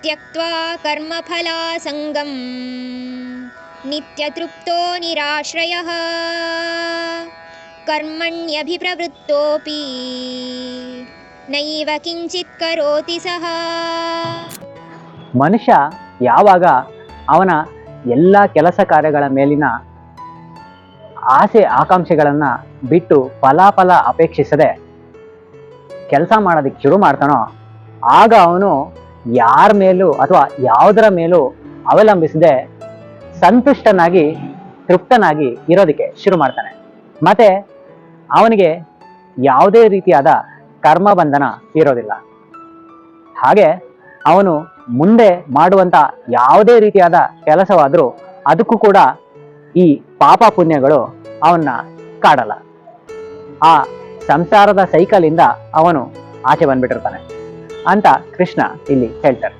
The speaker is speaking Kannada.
ತ್ಯಕ್ತ್ವಾ ಕರ್ಮಫಲಾಸಂಗಂ ನಿತ್ಯತೃಪ್ತೋ ನಿರಾಶ್ರಯಃ ಕರ್ಮಣ್ಯಭಿಪ್ರವೃತ್ತೋಪಿ ನೈವ ಕಿಂಚಿತ್ ಕರೋತಿ ಸಹ. ಮನುಷ್ಯ ಯಾವಾಗ ಅವನ ಎಲ್ಲ ಕೆಲಸ ಕಾರ್ಯಗಳ ಮೇಲಿನ ಆಸೆ ಆಕಾಂಕ್ಷೆಗಳನ್ನು ಬಿಟ್ಟು ಫಲಾಫಲ ಅಪೇಕ್ಷಿಸದೆ ಕೆಲಸ ಮಾಡೋದಕ್ಕೆ ಶುರು ಮಾಡ್ತಾನೋ ಆಗ ಅವನು ಯಾರ ಮೇಲೂ ಅಥವಾ ಯಾವುದರ ಮೇಲೂ ಅವಲಂಬಿಸದೆ ಸಂತುಷ್ಟನಾಗಿ ತೃಪ್ತನಾಗಿ ಇರೋದಕ್ಕೆ ಶುರು ಮಾಡ್ತಾನೆ. ಮತ್ತೆ ಅವನಿಗೆ ಯಾವುದೇ ರೀತಿಯಾದ ಕರ್ಮ ಬಂಧನ ಇರೋದಿಲ್ಲ. ಹಾಗೆ ಅವನು ಮುಂದೆ ಮಾಡುವಂಥ ಯಾವುದೇ ರೀತಿಯಾದ ಕೆಲಸವಾದರೂ ಅದಕ್ಕೂ ಕೂಡ ಈ ಪಾಪ ಪುಣ್ಯಗಳು ಅವನ್ನ ಕಾಡಲ್ಲ. ಆ ಸಂಸಾರದ ಸೈಕಲಿಂದ ಅವನು ಆಚೆ ಬಂದ್ಬಿಟ್ಟಿರ್ತಾನೆ ಅಂತ ಕೃಷ್ಣ ಇಲ್ಲಿ ಹೇಳ್ತಾರೆ.